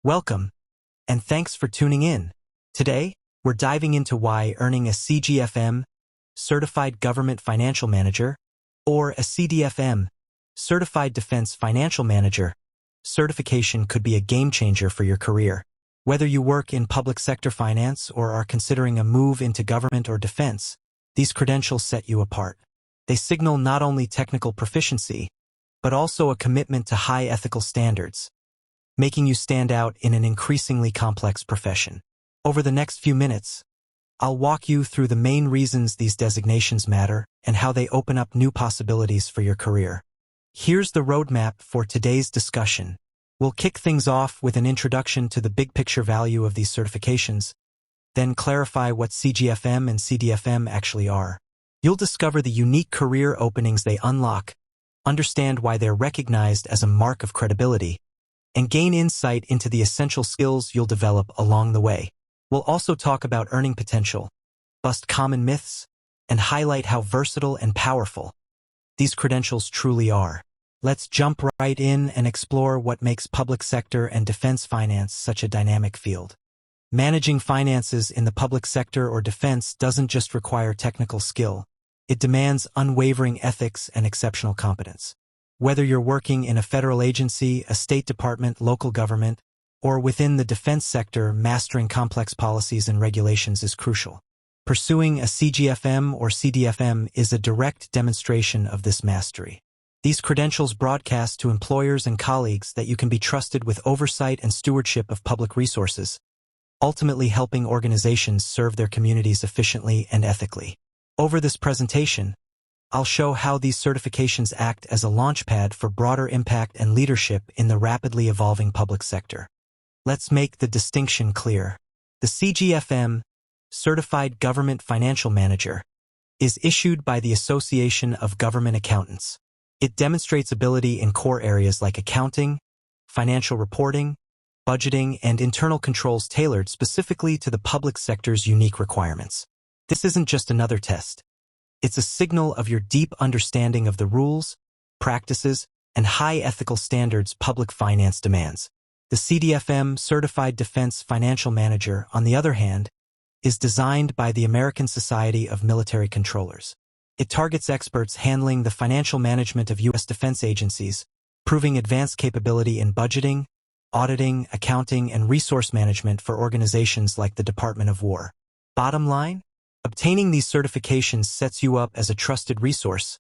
Welcome, and thanks for tuning in. Today, we're diving into why earning a CGFM, Certified Government Financial Manager, or a CDFM, Certified Defense Financial Manager, certification could be a game-changer for your career. Whether you work in public sector finance or are considering a move into government or defense, these credentials set you apart. They signal not only technical proficiency, but also a commitment to high ethical standards, making you stand out in an increasingly complex profession. Over the next few minutes, I'll walk you through the main reasons these designations matter and how they open up new possibilities for your career. Here's the roadmap for today's discussion. We'll kick things off with an introduction to the big-picture value of these certifications, then clarify what CGFM and CDFM actually are. You'll discover the unique career openings they unlock, understand why they're recognized as a mark of credibility, and gain insight into the essential skills you'll develop along the way. We'll also talk about earning potential, bust common myths, and highlight how versatile and powerful these credentials truly are. Let's jump right in and explore what makes public sector and defense finance such a dynamic field. Managing finances in the public sector or defense doesn't just require technical skill. It demands unwavering ethics and exceptional competence. Whether you're working in a federal agency, a state department, local government, or within the defense sector, mastering complex policies and regulations is crucial. Pursuing a CGFM or CDFM is a direct demonstration of this mastery. These credentials broadcast to employers and colleagues that you can be trusted with oversight and stewardship of public resources, ultimately helping organizations serve their communities efficiently and ethically. Over this presentation, I'll show how these certifications act as a launchpad for broader impact and leadership in the rapidly evolving public sector. Let's make the distinction clear. The CGFM, Certified Government Financial Manager, is issued by the Association of Government Accountants. It demonstrates ability in core areas like accounting, financial reporting, budgeting, and internal controls tailored specifically to the public sector's unique requirements. This isn't just another test. It's a signal of your deep understanding of the rules, practices, and high ethical standards public finance demands. The CDFM, Certified Defense Financial Manager, on the other hand, is designed by the American Society of Military Controllers. It targets experts handling the financial management of U.S. defense agencies, proving advanced capability in budgeting, auditing, accounting, and resource management for organizations like the Department of War. Bottom line? Obtaining these certifications sets you up as a trusted resource,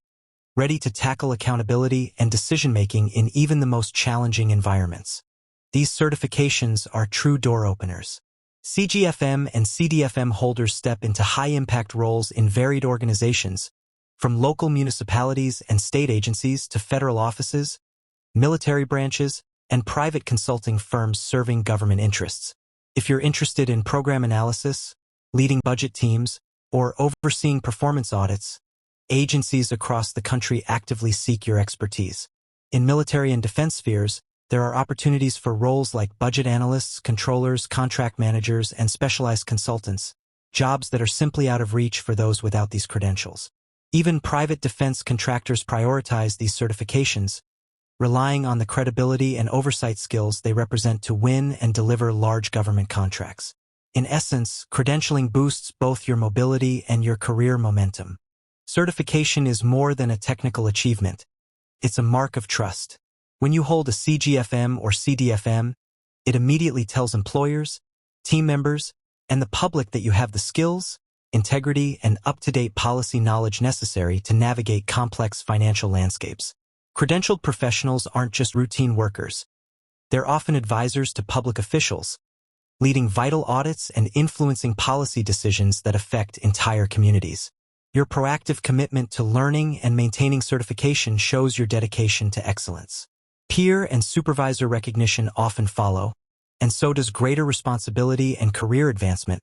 ready to tackle accountability and decision-making in even the most challenging environments. These certifications are true door openers. CGFM and CDFM holders step into high-impact roles in varied organizations, from local municipalities and state agencies to federal offices, military branches, and private consulting firms serving government interests. If you're interested in program analysis, leading budget teams, or overseeing performance audits, agencies across the country actively seek your expertise. In military and defense spheres, there are opportunities for roles like budget analysts, controllers, contract managers, and specialized consultants, jobs that are simply out of reach for those without these credentials. Even private defense contractors prioritize these certifications, relying on the credibility and oversight skills they represent to win and deliver large government contracts. In essence, credentialing boosts both your mobility and your career momentum. Certification is more than a technical achievement. It's a mark of trust. When you hold a CGFM or CDFM, it immediately tells employers, team members, and the public that you have the skills, integrity, and up-to-date policy knowledge necessary to navigate complex financial landscapes. Credentialed professionals aren't just routine workers. They're often advisors to public officials, leading vital audits and influencing policy decisions that affect entire communities. Your proactive commitment to learning and maintaining certification shows your dedication to excellence. Peer and supervisor recognition often follow, and so does greater responsibility and career advancement,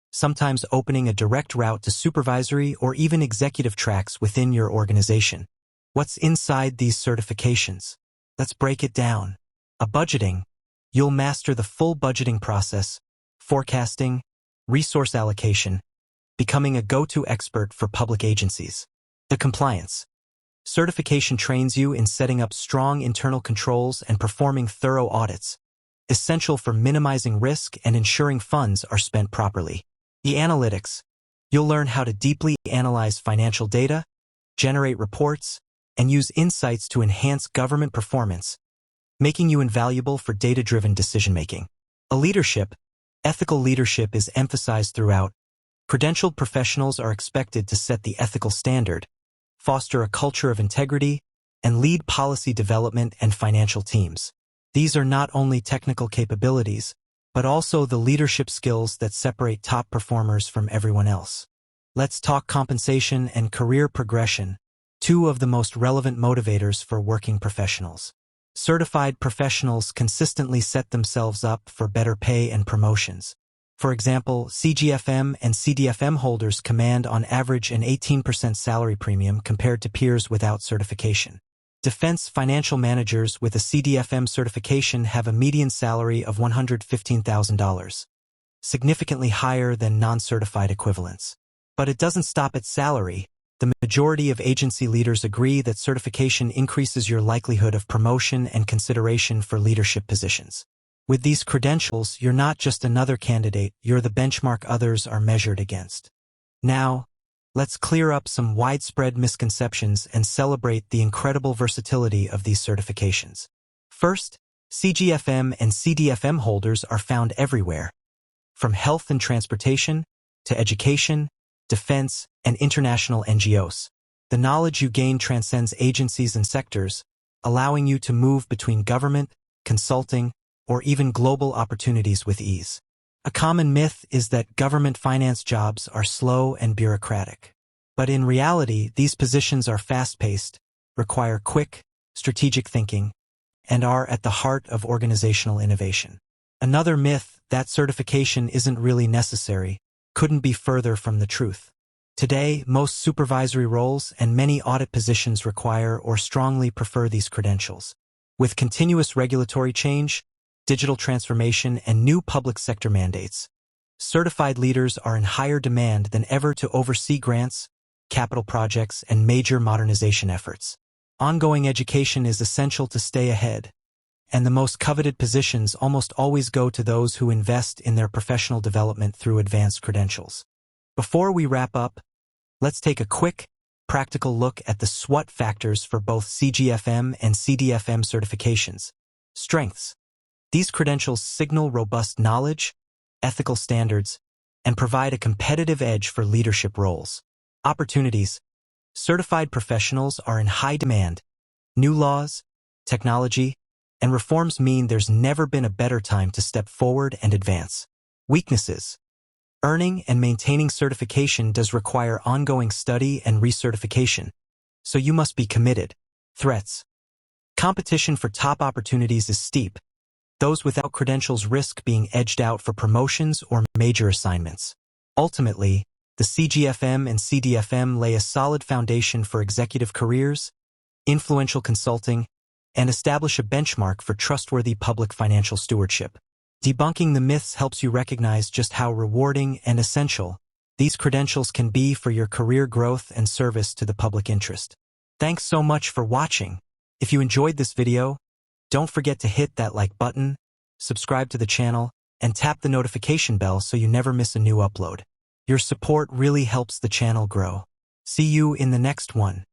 sometimes opening a direct route to supervisory or even executive tracks within your organization. What's inside these certifications? Let's break it down. Budgeting. You'll master the full budgeting process, forecasting, resource allocation, becoming a go-to expert for public agencies. The compliance. Certification trains you in setting up strong internal controls and performing thorough audits, essential for minimizing risk and ensuring funds are spent properly. The analytics. You'll learn how to deeply analyze financial data, generate reports, and use insights to enhance government performance, making you invaluable for data-driven decision-making. A leadership. Ethical leadership is emphasized throughout. Credentialed professionals are expected to set the ethical standard, foster a culture of integrity, and lead policy development and financial teams. These are not only technical capabilities, but also the leadership skills that separate top performers from everyone else. Let's talk compensation and career progression, two of the most relevant motivators for working professionals. Certified professionals consistently set themselves up for better pay and promotions. For example, CGFM and CDFM holders command on average an 18% salary premium compared to peers without certification. Defense financial managers with a CDFM certification have a median salary of $115,000, significantly higher than non-certified equivalents. But it doesn't stop at salary. The majority of agency leaders agree that certification increases your likelihood of promotion and consideration for leadership positions. With these credentials, you're not just another candidate, you're the benchmark others are measured against. Now, let's clear up some widespread misconceptions and celebrate the incredible versatility of these certifications. First, CGFM and CDFM holders are found everywhere, from health and transportation to education, defense, and international NGOs. The knowledge you gain transcends agencies and sectors, allowing you to move between government, consulting, or even global opportunities with ease. A common myth is that government finance jobs are slow and bureaucratic. But in reality, these positions are fast-paced, require quick, strategic thinking, and are at the heart of organizational innovation. Another myth, that certification isn't really necessary, couldn't be further from the truth. Today, most supervisory roles and many audit positions require or strongly prefer these credentials. With continuous regulatory change, digital transformation, and new public sector mandates, certified leaders are in higher demand than ever to oversee grants, capital projects, and major modernization efforts. Ongoing education is essential to stay ahead, and the most coveted positions almost always go to those who invest in their professional development through advanced credentials. Before we wrap up, let's take a quick, practical look at the SWOT factors for both CGFM and CDFM certifications. Strengths. These credentials signal robust knowledge, ethical standards, and provide a competitive edge for leadership roles. Opportunities. Certified professionals are in high demand. New laws, technology, and reforms mean there's never been a better time to step forward and advance. Weaknesses. Earning and maintaining certification does require ongoing study and recertification, so you must be committed. Threats. Competition for top opportunities is steep. Those without credentials risk being edged out for promotions or major assignments. Ultimately, the CGFM and CDFM lay a solid foundation for executive careers, influential consulting, and establish a benchmark for trustworthy public financial stewardship. Debunking the myths helps you recognize just how rewarding and essential these credentials can be for your career growth and service to the public interest. Thanks so much for watching. If you enjoyed this video, don't forget to hit that like button, subscribe to the channel, and tap the notification bell so you never miss a new upload. Your support really helps the channel grow. See you in the next one.